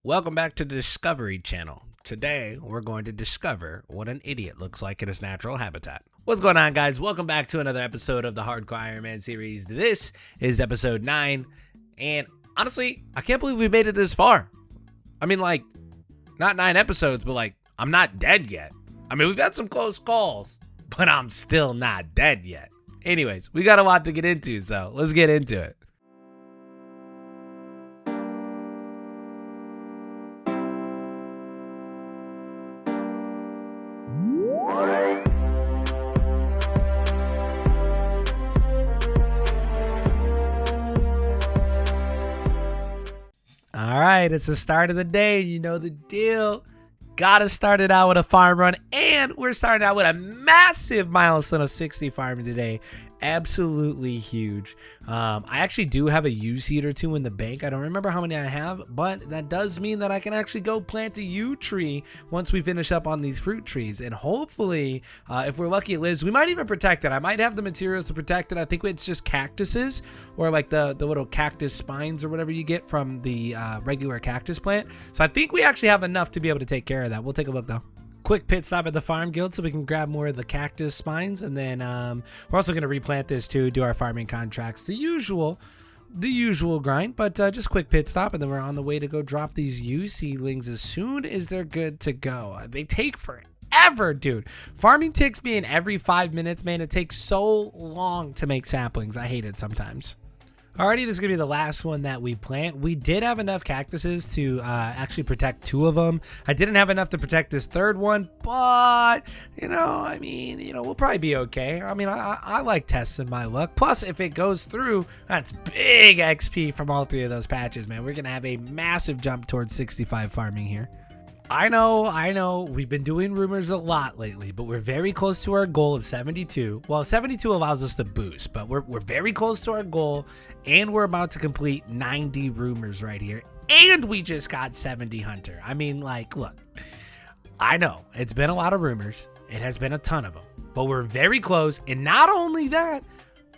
Welcome back to the Discovery Channel. Today, we're going to discover what an idiot looks like in his natural habitat. What's going on, guys? Welcome back to another episode of the Hardcore Ironman Series. This is episode 9, and honestly, I can't believe we made it this far. I mean, like, not 9 episodes, but like, I'm not dead yet. I mean, we've had some close calls, but I'm still not dead yet. Anyways, we got a lot to get into, so let's get into it. All right, it's the start of the day. You know the deal. Gotta start it out with a farm run, and we're starting out with a massive milestone of 60 farming today. Absolutely huge. I actually do have a yew seed or 2 in the bank. I don't remember how many I have, but that does mean that I can actually go plant a yew tree once we finish up on these fruit trees. And hopefully, if we're lucky it lives, we might even protect it. I might have the materials to protect it. I think it's just cactuses or like the little cactus spines or whatever you get from the regular cactus plant. So I think we actually have enough to be able to take care of that. We'll take a look though. Quick pit stop at the farm guild so we can grab more of the cactus spines, and then we're also going to replant this too, do our farming contracts, the usual grind, but just quick pit stop, and then we're on the way to go drop these yew seedlings as soon as they're good to go. They take forever, dude. Farming ticks me in every 5 minutes, man. It takes so long to make saplings. I hate it sometimes. Alrighty, this is going to be the last one that we plant. We did have enough cactuses to actually protect 2 of them. I didn't have enough to protect this 3rd one, but, we'll probably be okay. I mean, I like testing my luck. Plus, if it goes through, that's big XP from all 3 of those patches, man. We're going to have a massive jump towards 65 farming here. I know. We've been doing rumors a lot lately, but we're very close to our goal of 72. Well, 72 allows us to boost, but we're very close to our goal, and we're about to complete 90 rumors right here. And we just got 70 hunter. I mean, like, look, I know it's been a lot of rumors. It has been a ton of them, but we're very close. And not only that,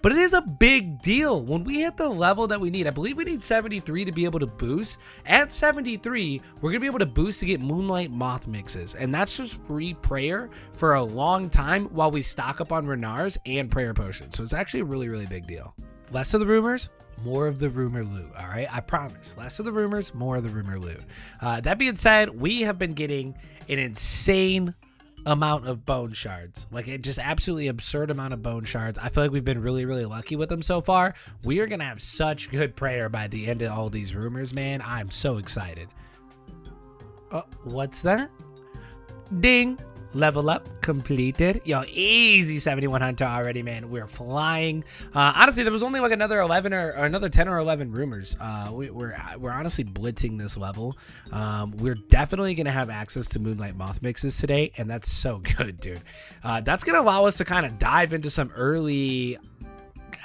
but it is a big deal when we hit the level that we need. I believe we need 73 to be able to boost. At 73, we're going to be able to boost to get Moonlight Moth mixes. And that's just free prayer for a long time while we stock up on Renars and prayer potions. So it's actually a really, really big deal. Less of the rumors, more of the rumor loot. All right, I promise. Less of the rumors, more of the rumor loot. That being said, we have been getting an insane amount of bone shards, like it just absolutely absurd amount of bone shards. I feel like we've been really, really lucky with them so far. We are gonna have such good prayer by the end of all these rumors, man. I'm so excited. What's that? Ding. Level up completed. Yo, easy 71 hunter already, man. We're flying. Honestly, there was only like another 11 or another 10 or 11 rumors. We're honestly blitzing this level. We're definitely gonna have access to Moonlight Moth mixes today, and that's so good, dude. That's gonna allow us to kind of dive into some early,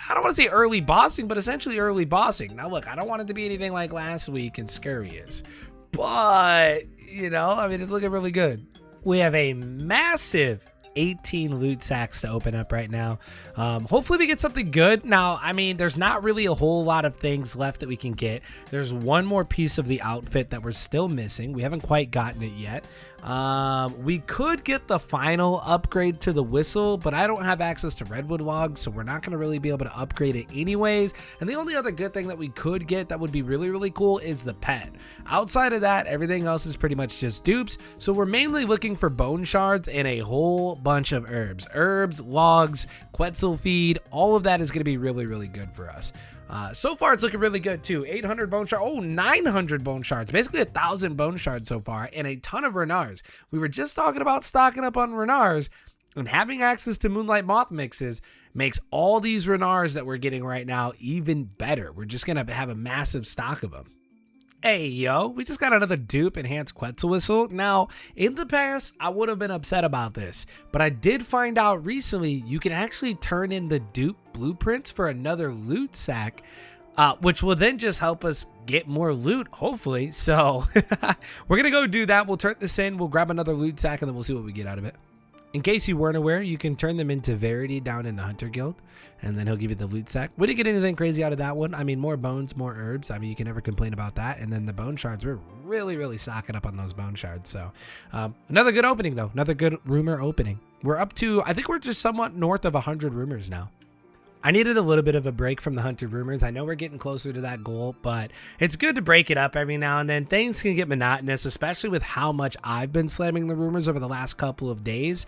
I don't want to say early bossing, but essentially early bossing. Now look, I don't want it to be anything like last week in Scarius, but it's looking really good. We have a massive 18 loot sacks to open up right now. Hopefully we get something good. Now, there's not really a whole lot of things left that we can get. There's one more piece of the outfit that we're still missing. We haven't quite gotten it yet. We could get the final upgrade to the whistle, but I don't have access to redwood logs, so we're not going to really be able to upgrade it anyways. And the only other good thing that we could get that would be really, really cool is the pet. Outside of that, everything else is pretty much just dupes. So we're mainly looking for bone shards and a whole bunch of herbs, logs, Quetzal feed. All of that is going to be really, really good for us. So far, it's looking really good too. 800 bone shards. Oh, 900 bone shards. Basically 1,000 bone shards so far, and a ton of Renars. We were just talking about stocking up on Renars, and having access to Moonlight Moth mixes makes all these Renars that we're getting right now even better. We're just going to have a massive stock of them. Hey, yo, we just got another dupe enhanced Quetzal whistle. Now, in the past, I would have been upset about this, but I did find out recently you can actually turn in the dupe blueprints for another loot sack, which will then just help us get more loot, hopefully. So we're going to go do that. We'll turn this in. We'll grab another loot sack, and then we'll see what we get out of it. In case you weren't aware, you can turn them into Verity down in the Hunter Guild, and then he'll give you the loot sack. We didn't get anything crazy out of that one. I mean, more bones, more herbs. I mean, you can never complain about that. And then the bone shards, we're really stocking up on those bone shards. So another good opening, though. Another good rumor opening. We're up to, I think we're just somewhat north of 100 rumors now. I needed a little bit of a break from the Hunter rumors. I know we're getting closer to that goal, but it's good to break it up every now and then. Things can get monotonous, especially with how much I've been slamming the rumors over the last couple of days.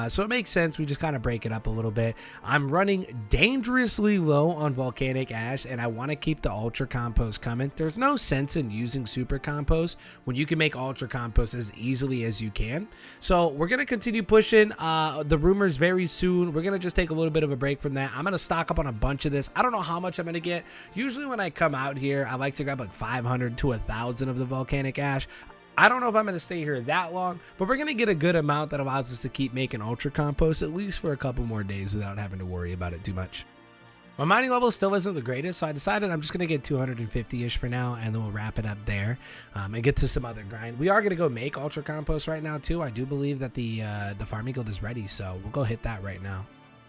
So it makes sense we just kind of break it up a little bit. I'm running dangerously low on volcanic ash, and I want to keep the ultra compost coming. There's no sense in using super compost when you can make ultra compost as easily as you can. So we're going to continue pushing the rumors very soon. We're going to just take a little bit of a break from that. I'm going to stock up on a bunch of this. I don't know how much I'm gonna get. Usually when I come out here, I like to grab like 500 to 1,000 of the volcanic ash. I don't know if I'm gonna stay here that long, but we're gonna get a good amount that allows us to keep making ultra compost at least for a couple more days without having to worry about it too much. My mining level still isn't the greatest, so I decided I'm just going to get 250-ish for now, and then we'll wrap it up there and get to some other grind. We are going to go make ultra compost right now too. I do believe that the farming guild is ready, so we'll go hit that right now.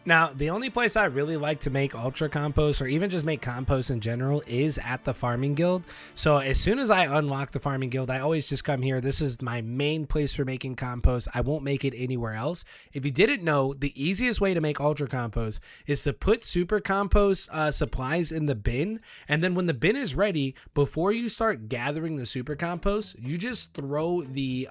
Now, the only place I really like to make ultra compost or even just make compost in general is at the farming guild. So as soon as I unlock the farming guild, I always just come here. This is my main place for making compost. I won't make it anywhere else. If you didn't know, the easiest way to make ultra compost is to put super compost supplies in the bin. And then when the bin is ready, before you start gathering the super compost, you just throw the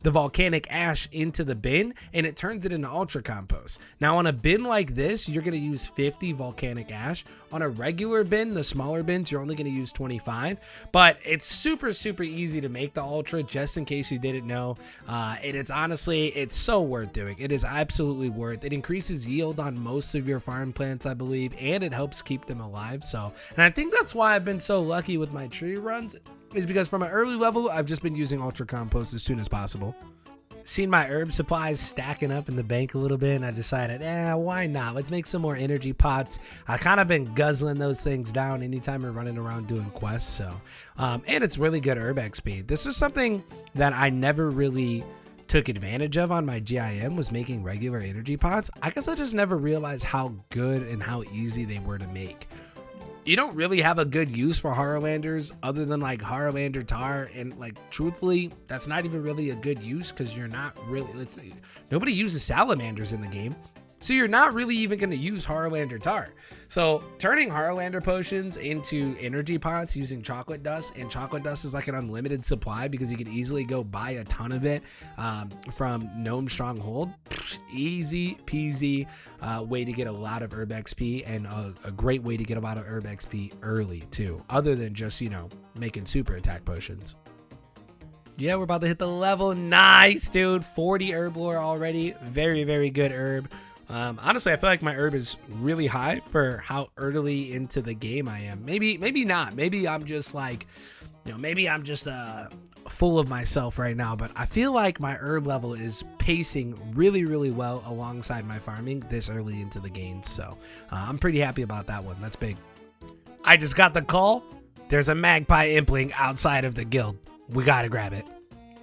volcanic ash into the bin and it turns it into ultra compost. Now on a bin like this, you're going to use 50 volcanic ash. On a regular bin, the smaller bins, you're only going to use 25, but it's super easy to make the ultra, just in case you didn't know. It's honestly, it's so worth doing. It is absolutely worth. It increases yield on most of your farm plants, I believe, and it helps keep them alive. So, and I think that's why I've been so lucky with my tree runs, is because from an early level, I've just been using ultra compost as soon as possible. Seen my herb supplies stacking up in the bank a little bit, and I decided, why not? Let's make some more energy pots. I kind of been guzzling those things down anytime we're running around doing quests. So, and it's really good herb XP. This is something that I never really took advantage of on my GIM, was making regular energy pots. I guess I just never realized how good and how easy they were to make. You don't really have a good use for Horrorlanders other than like Horrorlander tar, and like truthfully, that's not even really a good use because you're not really, nobody uses salamanders in the game. So you're not really even going to use Horrorlander tar. So turning Horrorlander potions into energy pots using chocolate dust, and chocolate dust is like an unlimited supply because you can easily go buy a ton of it from Gnome Stronghold. Easy peasy way to get a lot of herb XP, and a great way to get a lot of herb XP early too, other than just, you know, making super attack potions. Yeah, we're about to hit the level. Nice, dude. 40 Herblore already. Very good herb. Honestly, I feel like my herb is really high for how early into the game I am. Maybe not. Maybe I'm just like, you know, maybe I'm just full of myself right now, but I feel like my herb level is pacing really well alongside my farming this early into the game. So I'm pretty happy about that one. That's big. I just got the call. There's a Magpie impling outside of the guild. We gotta grab it.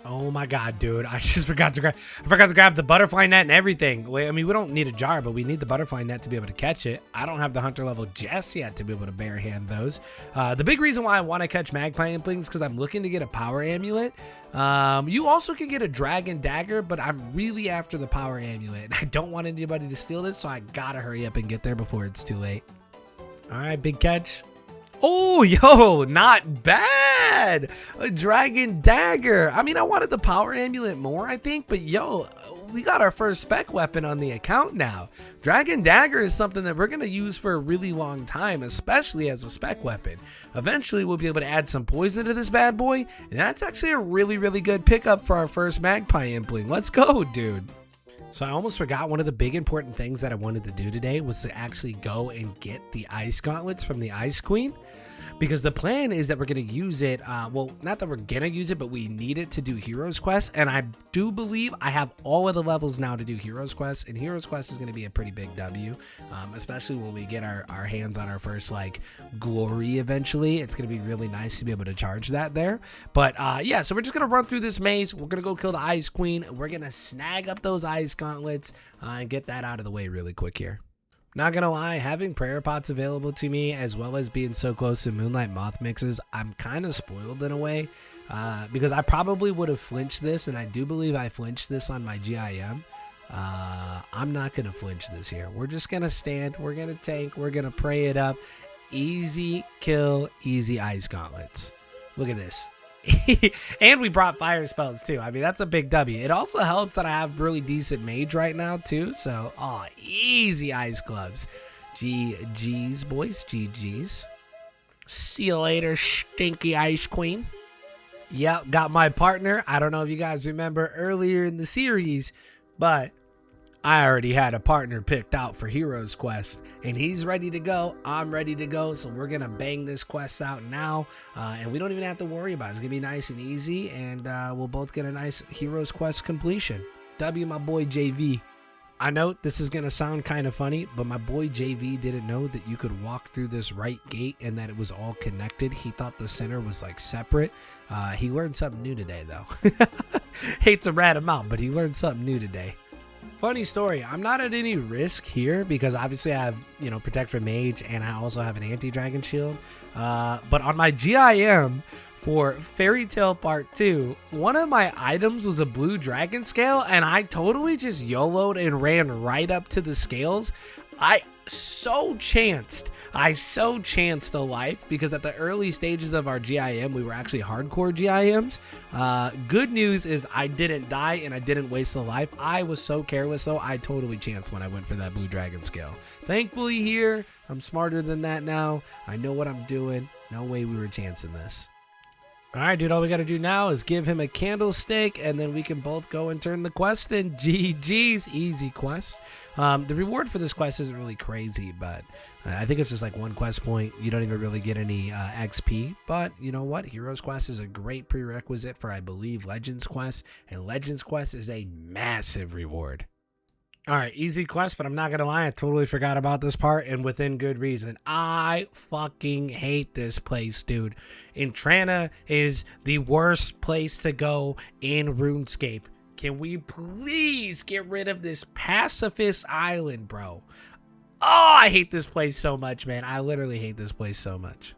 Oh my god, dude. I just forgot to grab the butterfly net and everything. Wait, I mean, we don't need a jar, but we need the butterfly net to be able to catch it. I don't have the hunter level just yet to be able to bare hand those. The big reason why I want to catch Magpie implings is because I'm looking to get a power amulet. You also can get a dragon dagger, but I'm really after the power amulet, and I don't want anybody to steal this, so I gotta hurry up and get there before it's too late. All right, big catch. Oh, yo, not bad. A dragon dagger. I mean, I wanted the power amulet more, I think, but yo, we got our first spec weapon on the account now. Dragon dagger is something that we're going to use for a really long time, especially as a spec weapon. Eventually, we'll be able to add some poison to this bad boy, and that's actually a really good pickup for our first Magpie impling. Let's go, dude. So I almost forgot, one of the big important things that I wanted to do today was to actually go and get the ice gauntlets from the Ice Queen. because the plan is that we're going to use it. Well, not that we're going to use it, but we need it to do Heroes Quest. And I do believe I have all of the levels now to do Heroes Quest. And Heroes Quest is going to be a pretty big W, especially when we get our hands on our first like glory eventually. It's going to be really nice to be able to charge that there. But yeah, so we're just going to run through this maze. We're going to go kill the Ice Queen. We're going to snag up those Ice Gauntlets and get that out of the way really quick here. Not gonna lie, having prayer pots available to me as well as being so close to Moonlight Moth mixes, I'm kind of spoiled in a way because I probably would have flinched this, and I do believe I flinched this on my GIM. I'm not gonna flinch this here. We're just gonna stand, we're gonna tank, we're gonna pray it up. Easy kill, easy Ice Gauntlets. Look at this. And we brought fire spells too. I mean, that's a big W. It also helps that I have really decent mage right now too. So, oh, easy ice gloves. GG's, boys. GG's. See you later, stinky ice queen. Yep, got my partner. I don't know if you guys remember earlier in the series, but I already had a partner picked out for Heroes Quest, and he's ready to go. I'm ready to go, so we're gonna bang this quest out now, and we don't even have to worry about it. It's gonna be nice and easy, and we'll both get a nice Heroes Quest completion. W, my boy JV. I know this is gonna sound kind of funny, but my boy JV didn't know that you could walk through this right gate and that it was all connected. He thought the center was like separate. He learned something new today, though. Hate to rat him out, but he learned something new today. Funny story, I'm not at any risk here because obviously I have, you know, Protect from Mage, and I also have an anti-dragon shield. But on my GIM for Fairy Tale Part 2, one of my items was a blue dragon scale, and I totally just YOLO'd and ran right up to the scales. I so chanced a life because at the early stages of our GIM, we were actually hardcore GIMs. Good news is I didn't die and I didn't waste a life. I was so careless though, I totally chanced when I went for that blue dragon scale. Thankfully here, I'm smarter than that now. I know what I'm doing. No way we were chancing this. All right, dude, all we got to do now is give him a candlestick, and then we can both go and turn the quest in. GG's, easy quest. The reward for this quest isn't really crazy, but I think it's just like one quest point. You don't even really get any XP, but you know what? Heroes Quest is a great prerequisite for, I believe, Legends Quest, and Legends Quest is a massive reward. All right, easy quest, but I'm not going to lie, I totally forgot about this part, and within good reason. I fucking hate this place, dude. Intrana is the worst place to go in RuneScape. Can we please get rid of this pacifist island, bro? Oh, I hate this place so much, man. I literally hate this place so much.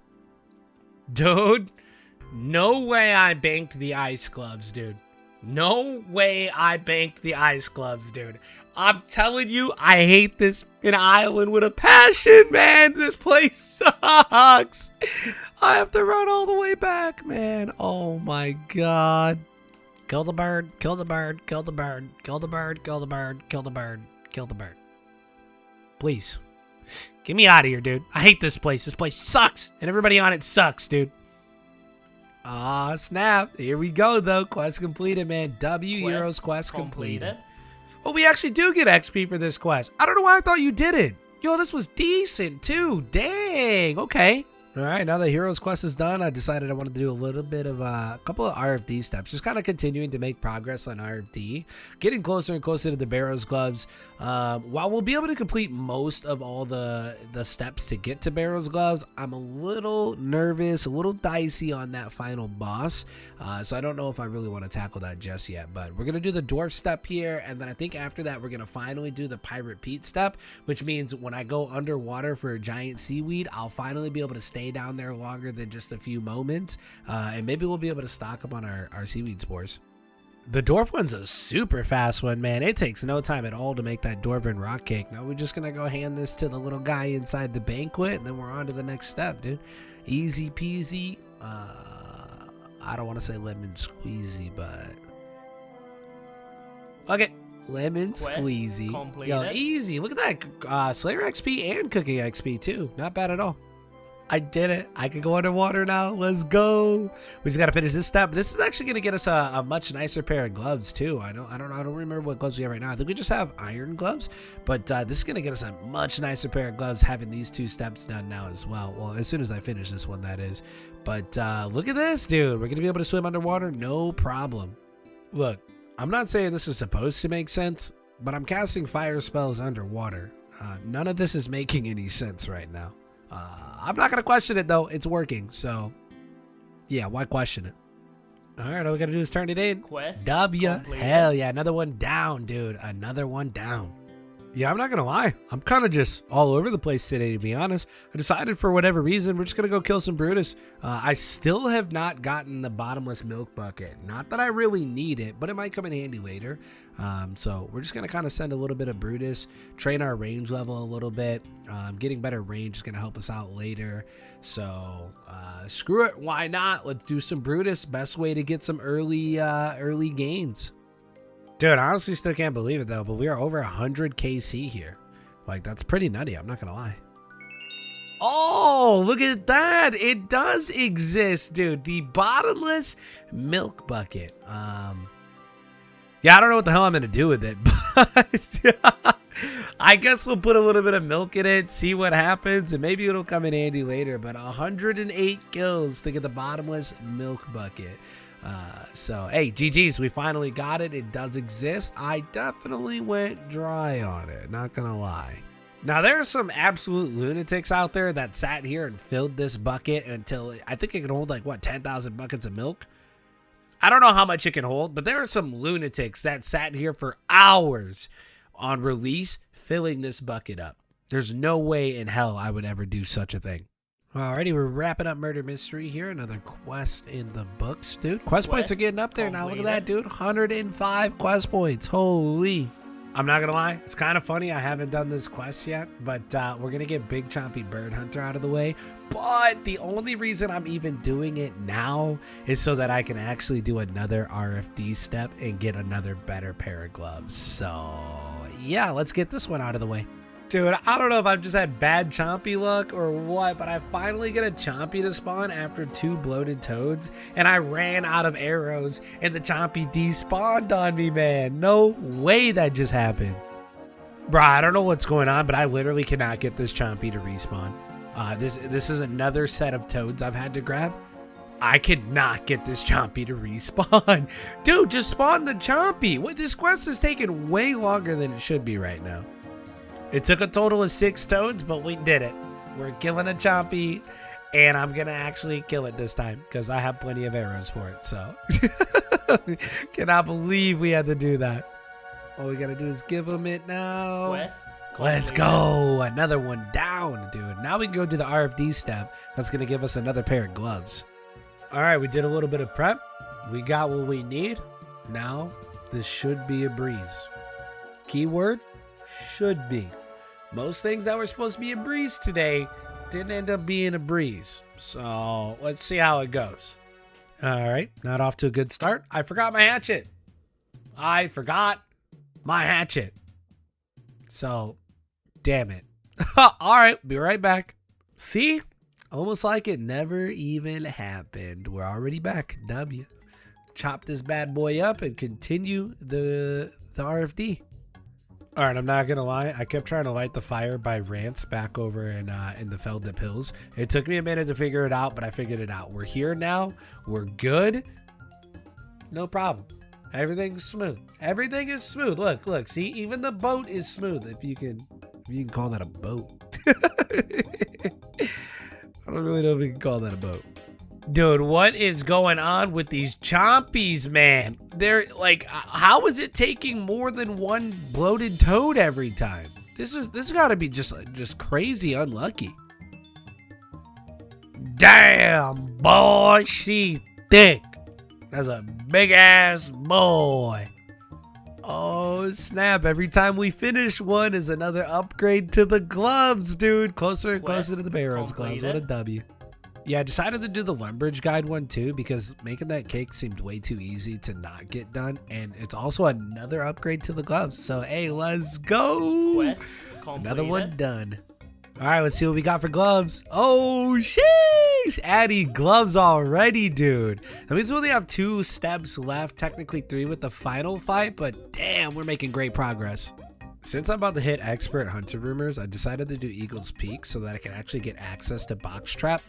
Dude, no way I banked the ice gloves, dude. No way I banked the ice gloves, dude. I'm telling you, I hate this island with a passion, man. This place sucks. I have to run all the way back, man. Oh my god. Kill the bird, kill the bird, kill the bird, kill the bird, kill the bird, kill the bird, kill the bird. Please. Get me out of here, dude. I hate this place. This place sucks. And everybody on it sucks, dude. Ah, snap. Here we go, though. Quest completed, man. Heroes Quest completed. Oh, we actually do get XP for this quest. I don't know why I thought you didn't. Yo, this was decent, too. Dang. Okay. All right, now that Heroes Quest is done, I decided I wanted to do a little bit of a couple of RFD steps, just kind of continuing to make progress on RFD, getting closer and closer to the Barrow's Gloves. While we'll be able to complete most of all the steps to get to Barrow's Gloves, I'm a little nervous, a little dicey on that final boss, so I don't know if I really want to tackle that just yet, but we're going to do the Dwarf step here, and then I think after that, we're going to finally do the Pirate Pete step, which means when I go underwater for a giant seaweed, I'll finally be able to stay down there longer than just a few moments, and maybe we'll be able to stock up on our seaweed spores. The dwarf one's a super fast one, man. It takes no time at all to make that dwarven rock cake. Now we're just gonna go hand this to the little guy inside the banquet, and then we're on to the next step, dude. Easy peasy. I don't want to say lemon squeezy, but okay, lemon squeezy. Completed. Yo, easy. Look at that. Slayer XP and cooking XP too. Not bad at all. I did it. I can go underwater now. Let's go. We just got to finish this step. This is actually going to get us a much nicer pair of gloves too. I don't remember what gloves we have right now. I think we just have iron gloves, but this is going to get us a much nicer pair of gloves having these 2 steps done now as well. Well, as soon as I finish this one, that is. But look at this, dude. We're going to be able to swim underwater. No problem. Look, I'm not saying this is supposed to make sense, but I'm casting fire spells underwater. None of this is making any sense right now. I'm not going to question it, though. It's working, so yeah, why question it? All right, all we got to do is turn it in. Quest W. completed. Hell yeah, another one down, dude. Another one down. Yeah, I'm not going to lie. I'm kind of just all over the place today, to be honest. I decided for whatever reason, we're just going to go kill some Brutus. I still have not gotten the bottomless milk bucket. Not that I really need it, but it might come in handy later. So we're just going to kind of send a little bit of Brutus, train our range level a little bit. Getting better range is going to help us out later. So screw it. Why not? Let's do some Brutus. Best way to get some early gains. Dude, I honestly still can't believe it, though, but we are over 100 KC here. Like, that's pretty nutty. I'm not going to lie. Oh, look at that. It does exist, dude. The bottomless milk bucket. Yeah, I don't know what the hell I'm going to do with it, but I guess we'll put a little bit of milk in it, see what happens, and maybe it'll come in handy later. But 108 kills to get the bottomless milk bucket. So, hey, GG's, we finally got it. It does exist. I definitely went dry on it, not gonna lie. Now, there are some absolute lunatics out there that sat here and filled this bucket until, I think it can hold like, what, 10,000 buckets of milk? I don't know how much it can hold, but there are some lunatics that sat here for hours on release filling this bucket up. There's no way in hell I would ever do such a thing. Alrighty, we're wrapping up Murder Mystery here. Another quest in the books, dude. Quest points are getting up there now. Look at that, dude. 105 quest points. Holy. I'm not going to lie. It's kind of funny. I haven't done this quest yet, but we're going to get Big Chompy Bird Hunter out of the way. But the only reason I'm even doing it now is so that I can actually do another RFD step and get another better pair of gloves. So, yeah, let's get this one out of the way. Dude, I don't know if I've just had bad Chompy luck or what, but I finally get a Chompy to spawn after 2 bloated toads, and I ran out of arrows, and the Chompy despawned on me, man. No way that just happened. Bruh, I don't know what's going on, but I literally cannot get this Chompy to respawn. This is another set of toads I've had to grab. I could not get this Chompy to respawn. Dude, just spawn the Chompy. What, this quest is taking way longer than it should be right now. It took a total of 6 toads, but we did it. We're killing a Chompy, and I'm going to actually kill it this time because I have plenty of arrows for it. So, cannot believe we had to do that. All we got to do is give him it now. Let's go. Another one down, dude. Now we can go do the RFD step. That's going to give us another pair of gloves. All right, we did a little bit of prep. We got what we need. Now, this should be a breeze. Keyword, should be. Most things that were supposed to be a breeze today didn't end up being a breeze. So let's see how it goes. All right, not off to a good start. I forgot my hatchet. So, damn it. All right, be right back. See? Almost like it never even happened. We're already back. W. Chop this bad boy up and continue the RFD. All right, I'm not going to lie. I kept trying to light the fire by Rants back over in the Feldip Hills. It took me a minute to figure it out, but I figured it out. We're here now. We're good. No problem. Everything's smooth. Everything is smooth. Look. See, even the boat is smooth. If you can call that a boat. I don't really know if you can call that a boat. Dude, what is going on with these Chompies, man? They're like, how is it taking more than one bloated toad every time? This got to be just crazy unlucky. Damn, boy, she thick. That's a big ass boy. Oh, snap. Every time we finish one is another upgrade to the gloves, dude. Closer and closer to the Barrels gloves. What a W. Yeah, I decided to do the Lumbridge guide one too because making that cake seemed way too easy to not get done. And it's also another upgrade to the gloves. So, hey, let's go. Another one done. All right, let's see what we got for gloves. Oh, sheesh. Adding gloves already, dude. That means we only have 2 steps left, technically 3 with the final fight, but damn, we're making great progress. Since I'm about to hit expert hunter rumors, I decided to do Eagle's Peak so that I can actually get access to box trap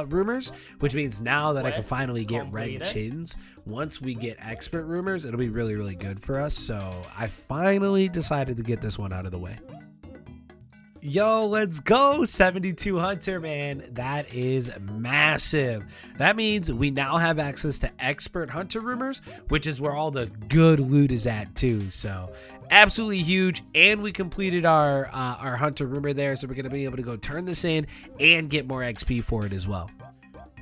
rumors, which means now that I can finally get red chins. Once we get expert rumors, it'll be really, really good for us. So I finally decided to get this one out of the way. Yo, let's go. 72 hunter, man. That is massive. That means we now have access to expert hunter rumors, which is where all the good loot is at too. So absolutely huge. And we completed our hunter rumor there, so we're going to be able to go turn this in and get more XP for it as well.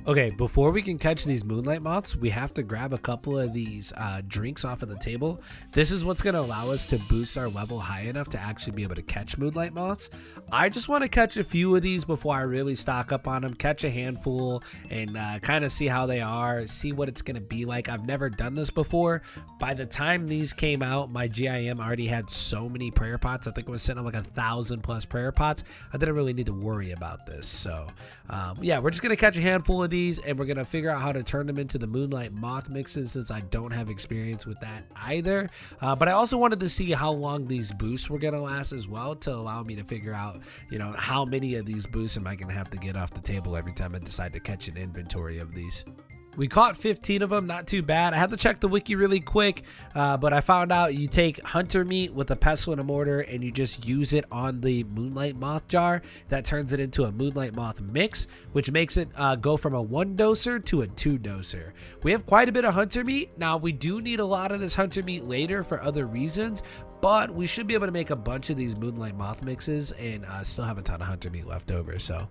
Okay, before we can catch these moonlight moths, we have to grab a couple of these drinks off of the table. This is what's going to allow us to boost our level high enough to actually be able to catch moonlight moths. I just want to catch a few of these before I really stock up on them, catch a handful, and kind of see how they are, see what it's going to be like. I've never done this before. By the time these came out, my GIM already had so many prayer pots. I think it was sitting on like 1,000+ prayer pots. I didn't really need to worry about this. So yeah, we're just going to catch a handful of these, and we're gonna figure out how to turn them into the moonlight moth mixes, since I don't have experience with that either. But I also wanted to see how long these boosts were gonna last as well, to allow me to figure out, you know, how many of these boosts am I gonna have to get off the table every time I decide to catch an inventory of these. We caught 15 of them, not too bad. I had to check the wiki really quick, but I found out you take hunter meat with a pestle and a mortar and you just use it on the moonlight moth jar. That turns it into a moonlight moth mix, which makes it go from a 1-doser to a 2-doser. We have quite a bit of hunter meat. Now, we do need a lot of this hunter meat later for other reasons, but we should be able to make a bunch of these moonlight moth mixes and still have a ton of hunter meat left over, so...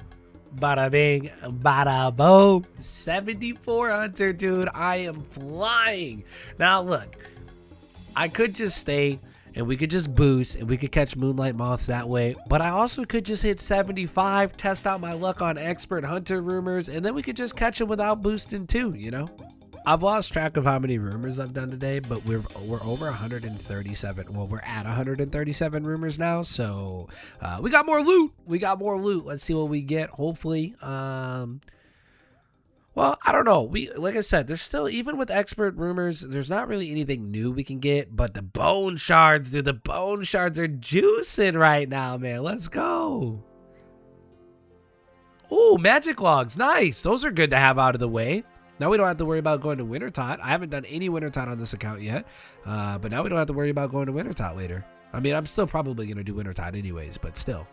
Bada bing, bada boom. 74 hunter, dude. I am flying. Now, look, I could just stay and we could just boost and we could catch moonlight moths that way, but I also could just hit 75, test out my luck on expert hunter rumors, and then we could just catch them without boosting too, you know? I've lost track of how many rumors I've done today, but we're over 137. Well, we're at 137 rumors now, so we got more loot. Let's see what we get. Hopefully, well, I don't know. Like I said, there's still, even with expert rumors, there's not really anything new we can get. But the bone shards, dude, the bone shards are juicing right now, man. Let's go. Oh, magic logs, nice. Those are good to have out of the way. Now we don't have to worry about going to Wintertot. I haven't done any Wintertot on this account yet, but now we don't have to worry about going to Wintertot later. I mean, I'm still probably going to do Wintertot anyways, but still.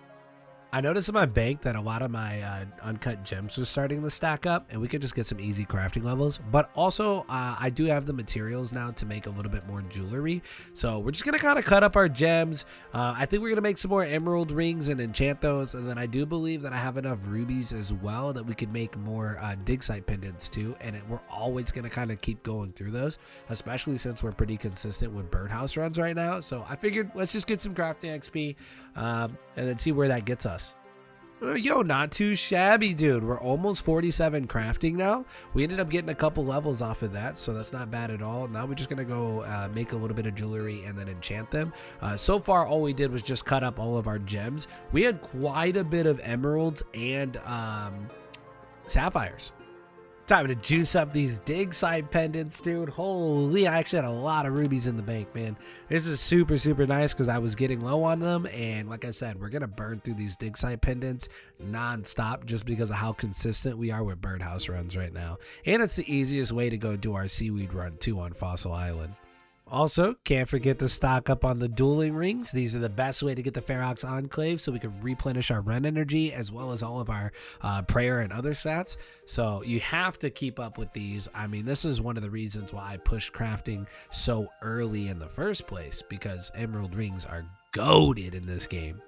I noticed in my bank that a lot of my uncut gems are starting to stack up, and we could just get some easy crafting levels. But also, I do have the materials now to make a little bit more jewelry. So we're just going to kind of cut up our gems. I think we're going to make some more emerald rings and enchant those. And then I do believe that I have enough rubies as well that we could make more dig site pendants too. And we're always going to kind of keep going through those, especially since we're pretty consistent with birdhouse runs right now. So I figured let's just get some crafting XP and then see where that gets us. Yo, not too shabby, dude. We're almost 47 crafting now. We ended up getting a couple levels off of that, so that's not bad at all. Now we're just gonna go make a little bit of jewelry and then enchant them. So far, all we did was just cut up all of our gems. We had quite a bit of emeralds and sapphires. Time to juice up these dig site pendants, dude. Holy, I actually had a lot of rubies in the bank, man. This is super, super nice because I was getting low on them. And like I said, we're going to burn through these dig site pendants non-stop just because of how consistent we are with birdhouse runs right now. And it's the easiest way to go do our seaweed run too on Fossil Island. Also, can't forget to stock up on the dueling rings. These are the best way to get the Ferox Enclave so we can replenish our run energy as well as all of our prayer and other stats. So you have to keep up with these. I mean, this is one of the reasons why I pushed crafting so early in the first place, because emerald rings are goated in this game.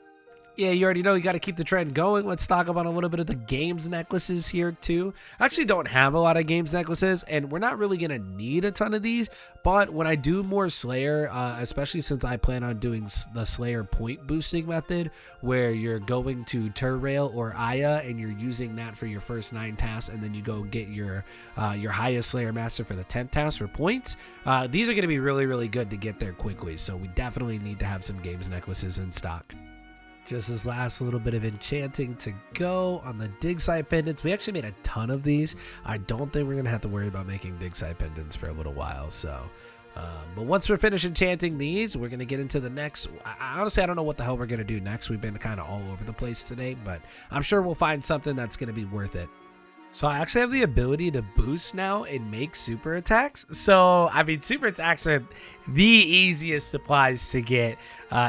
Yeah, you already know you got to keep the trend going. Let's stock up on a little bit of the games necklaces here too. I actually don't have a lot of games necklaces, and we're not really going to need a ton of these. But when I do more Slayer, especially since I plan on doing the Slayer point boosting method, where you're going to Turrail or Aya and you're using that for your first 9 tasks, and then you go get your highest Slayer Master for the 10th task for points. These are going to be really, really good to get there quickly. So we definitely need to have some games necklaces in stock. Just this last little bit of enchanting to go on the dig site pendants. We actually made a ton of these. I don't think we're going to have to worry about making dig site pendants for a little while. So, but once we're finished enchanting these, we're going to get into the next. Honestly, I don't know what the hell we're going to do next. We've been kind of all over the place today, but I'm sure we'll find something that's going to be worth it. So I actually have the ability to boost now and make super attacks. So, I mean, super attacks are the easiest supplies to get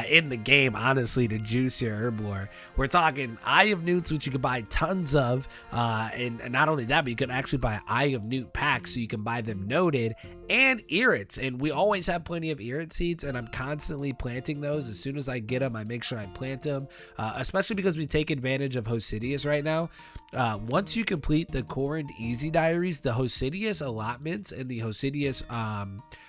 in the game, honestly, to juice your Herblore. We're talking Eye of Newts, which you can buy tons of. And not only that, but you can actually buy Eye of Newt packs, so you can buy them noted, and Irrits. And we always have plenty of Irrit seeds, and I'm constantly planting those. As soon as I get them, I make sure I plant them, especially because we take advantage of Hosidius right now. Once you complete the Core and Easy Diaries, the Hosidius allotments and the Hosidius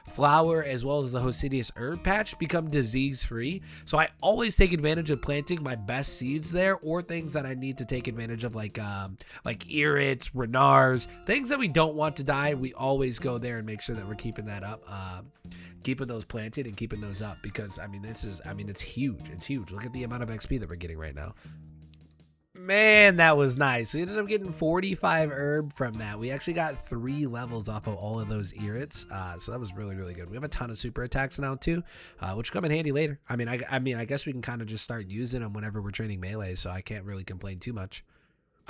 flower, as well as the Hosidius herb patch, become disease free. So I always take advantage of planting my best seeds there, or things that I need to take advantage of, like Irrits, Renars, things that we don't want to die. We always go there and make sure that we're keeping that up, keeping those planted and keeping those up, because I mean, it's huge. It's huge. Look at the amount of XP that we're getting right now. Man, that was nice. We ended up getting 45 herb from that. We actually got 3 levels off of all of those Irrits, so that was really, really good. We have a ton of super attacks now too, which come in handy later. I mean, I guess we can kind of just start using them whenever we're training melee, so I can't really complain too much.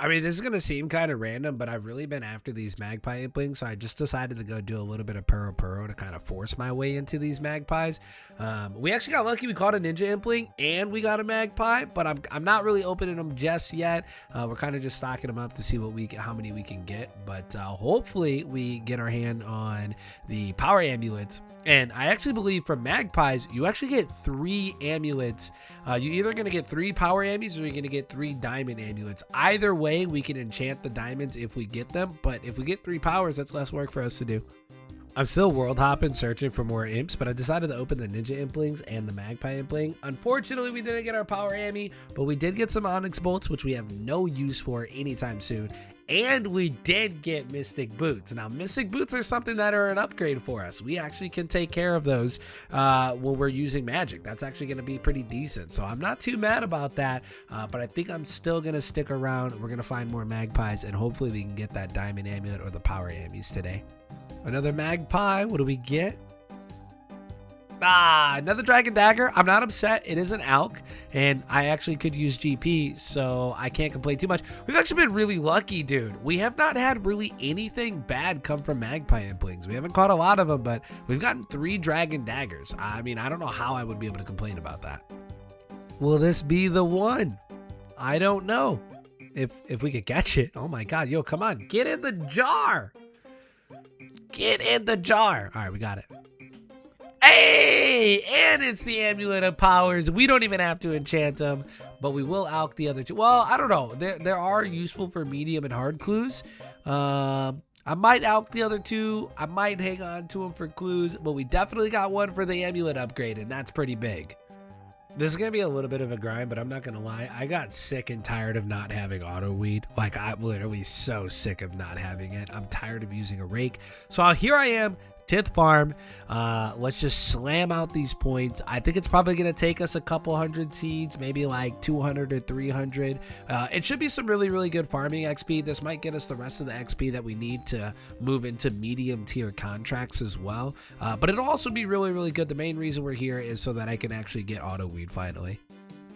I mean, this is going to seem kind of random, but I've really been after these Magpie implings, so I just decided to go do a little bit of Puro to kind of force my way into these Magpies. We actually got lucky. We caught a Ninja impling, and we got a Magpie, but I'm not really opening them just yet. We're kind of just stocking them up to see how many we can get, but hopefully we get our hand on the power amulets. And I actually believe from Magpies, you actually get 3 amulets. You're either going to get 3 power ammies, or you're going to get 3 diamond amulets. Either way, we can enchant the diamonds if we get them. But if we get 3 powers, that's less work for us to do. I'm still world hopping, searching for more imps, but I decided to open the Ninja implings and the Magpie impling. Unfortunately, we didn't get our power ammy, but we did get some Onyx bolts, which we have no use for anytime soon. And we did get Mystic Boots. Now, Mystic Boots are something that are an upgrade for us. We actually can take care of those when we're using magic. That's actually going to be pretty decent. So I'm not too mad about that, but I think I'm still going to stick around. We're going to find more Magpies, and hopefully we can get that Diamond Amulet or the Power Ammies today. Another Magpie. What do we get? Another Dragon Dagger. I'm not upset. It is an Alk, and I actually could use GP, so I can't complain too much. We've actually been really lucky, dude. We have not had really anything bad come from Magpie implings. We haven't caught a lot of them, but we've gotten 3 Dragon Daggers. I mean, I don't know how I would be able to complain about that. Will this be the one? I don't know. If we could catch it. Oh my god, yo, come on. Get in the jar. Get in the jar. All right, we got it. Hey, and it's the Amulet of Powers. We don't even have to enchant them, but we will alch the other 2. Well, I don't know. There are useful for medium and hard clues. I might alch the other 2. I might hang on to them for clues, but we definitely got one for the Amulet upgrade, and that's pretty big. This is going to be a little bit of a grind, but I'm not going to lie. I got sick and tired of not having auto weed. Like, I'm literally so sick of not having it. I'm tired of using a rake. So here I am. 10th farm. Let's just slam out these points. I think it's probably going to take us a couple hundred seeds, maybe like 200 or 300. It should be some really, really good farming XP. This might get us the rest of the XP that we need to move into medium tier contracts as well. But it'll also be really, really good. The main reason we're here is so that I can actually get auto weed finally.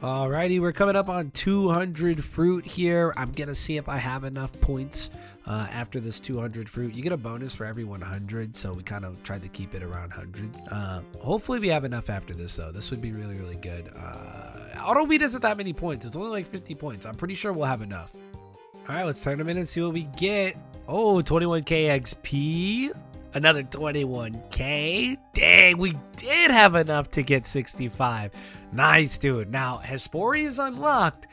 Alrighty, we're coming up on 200 fruit here. I'm going to see if I have enough points after this 200 fruit. You get a bonus for every 100, so we kind of tried to keep it around 100. Hopefully we have enough after this, though. This would be really, really good. Auto weed isn't that many points. It's only like 50 points. I'm pretty sure we'll have enough. Alright, let's turn them in and see what we get. Oh, 21k XP. Another 21k. Dang, we did have enough to get 65. Nice, dude. Now, Hespori is unlocked.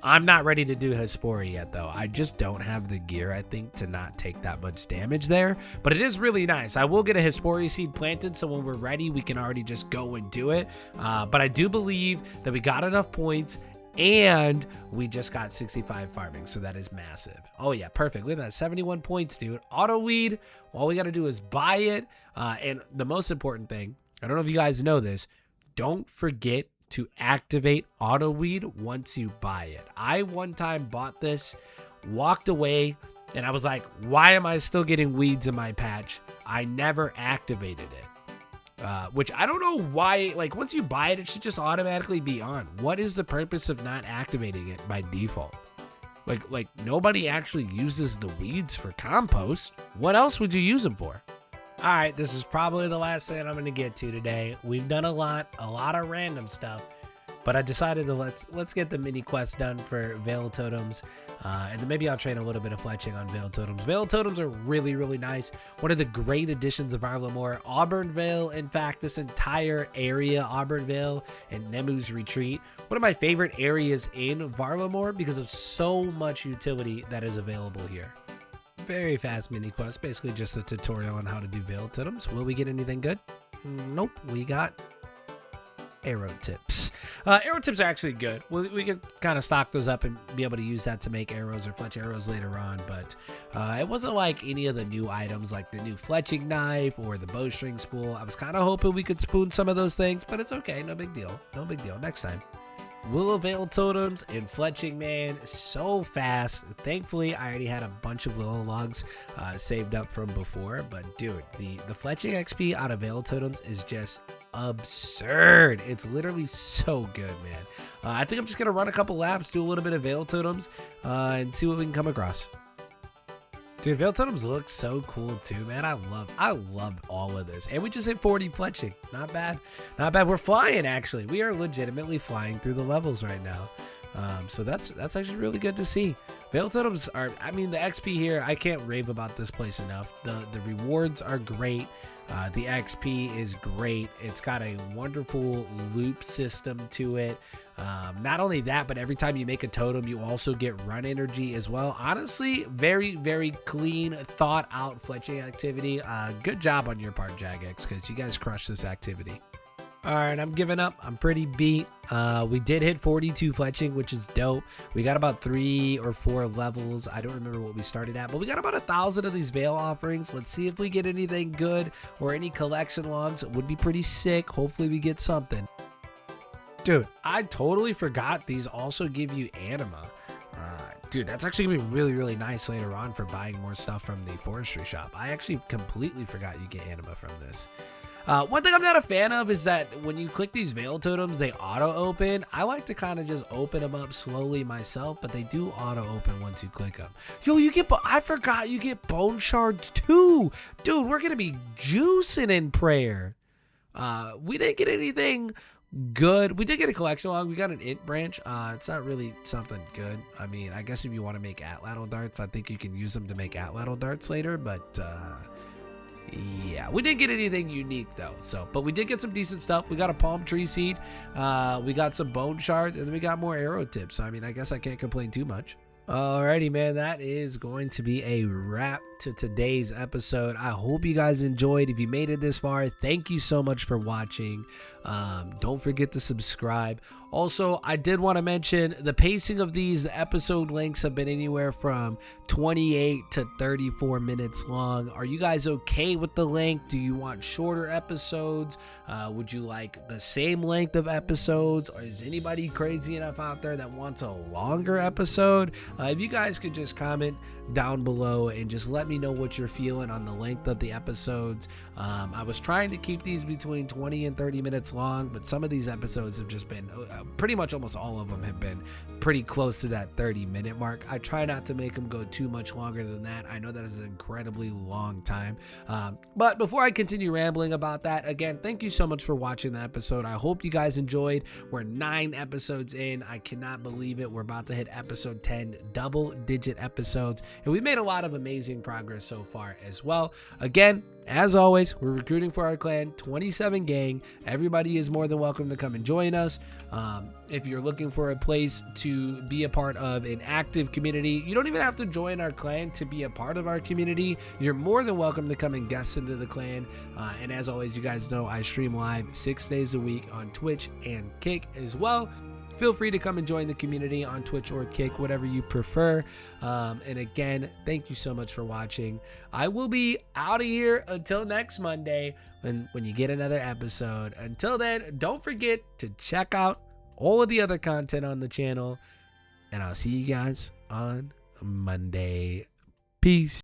I'm not ready to do Hespori yet, though. I just don't have the gear, I think, to not take that much damage there. But it is really nice. I will get a Hespori seed planted, so when we're ready, we can already just go and do it. But I do believe that we got enough points, and we just got 65 farming, so that is massive. Oh yeah, perfect. Look at that, 71 points, dude. Auto weed, all we got to do is buy it. And the most important thing, I don't know if you guys know this, don't forget to activate auto weed once you buy it. I one time bought this, walked away, and I was like, why am I still getting weeds in my patch? I never activated it. Which I don't know why, like once you buy it, it should just automatically be on. What is the purpose of not activating it by default? Like nobody actually uses the weeds for compost. What else would you use them for? All right, this is probably the last thing I'm going to get to today. We've done a lot of random stuff, but I decided to let's get the mini quest done for Vale totems, and then maybe I'll train a little bit of fletching on Vale totems. Vale totems are really, really nice. One of the great additions of Varlamore. Auburn Vale, in fact, this entire area, Auburn Vale and Nemu's Retreat, one of my favorite areas in Varlamore because of so much utility that is available here. Very fast mini quest, basically just a tutorial on how to do Vale totems. Will we get anything good? Nope, we got arrow tips. Arrow tips are actually good. We can kind of stock those up and be able to use that to make arrows or fletch arrows later on, but it wasn't like any of the new items like the new fletching knife or the bowstring spool. I was kind of hoping we could spoon some of those things, but it's okay. No big deal. No big deal. Next time. Willow Vale totems and fletching, man, so fast. Thankfully, I already had a bunch of willow logs saved up from before, but dude, the fletching XP out of Vale totems is just absurd. It's literally so good, man. I think I'm just gonna run a couple laps, do a little bit of Vale totems, and see what we can come across. Dude, Vale totems look so cool too, man. I love all of this. And we just hit 40 fletching. Not bad. Not bad. We're flying, actually. We are legitimately flying through the levels right now. So that's actually really good to see. Vale totems are, I mean, the XP here, I can't rave about this place enough. The rewards are great. The XP is great. It's got a wonderful loop system to it. Not only that, but every time you make a totem, you also get run energy as well. Honestly, very, very clean, thought out fletching activity. Good job on your part, Jagex, because you guys crushed this activity. All right, I'm giving up. I'm pretty beat. We did hit 42 fletching, which is dope. We got about 3 or 4 levels. I don't remember what we started at, but we got about 1,000 of these Vale offerings. Let's see if we get anything good or any collection logs. It would be pretty sick. Hopefully we get something. Dude, I totally forgot these also give you anima. Dude, that's actually gonna be really, really nice later on for buying more stuff from the forestry shop. I actually completely forgot you get anima from this. One thing I'm not a fan of is that when you click these Vale totems, they auto open. I like to kind of just open them up slowly myself, but they do auto open once you click them. Yo, I forgot you get bone shards too. Dude, we're gonna be juicing in prayer. We didn't get anything good. We did get a collection log. We got an int branch. It's not really something good. I mean, I guess if you want to make atlatl darts, I think you can use them to make atlatl darts later, but yeah, we didn't get anything unique though. But we did get some decent stuff. We got a palm tree seed, we got some bone shards, and then we got more arrow tips. So, I mean, I guess I can't complain too much. Alrighty, man, that is going to be a wrap to today's episode. I hope you guys enjoyed. If you made it this far, thank you so much for watching. Don't forget to subscribe. Also, I did want to mention the pacing of these episode lengths have been anywhere from 28 to 34 minutes long. Are you guys okay with the length? Do you want shorter episodes? Would you like the same length of episodes? Or is anybody crazy enough out there that wants a longer episode? If you guys could just comment down below and just let me know what you're feeling on the length of the episodes. I was trying to keep these between 20 and 30 minutes long, but some of these episodes have just been pretty much almost all of them have been pretty close to that 30-minute mark. I try not to make them go too much longer than that. I know that is an incredibly long time, but before I continue rambling about that, again, thank you so much for watching the episode. I hope you guys enjoyed. We're 9 episodes in. I cannot believe it. We're about to hit episode 10, double-digit episodes, and we've made a lot of amazing progress so far as well. Again, as always, we're recruiting for our clan, 27 gang. Everybody is more than welcome to come and join us. If you're looking for a place to be a part of an active community, you don't even have to join our clan to be a part of our community. You're more than welcome to come and guest into the clan. And as always, you guys know I stream live 6 days a week on Twitch and Kick as well. feel free to come and join the community on Twitch or Kick, whatever you prefer. And again, thank you so much for watching. I will be out of here until next Monday when you get another episode. Until then, don't forget to check out all of the other content on the channel. And I'll see you guys on Monday. Peace.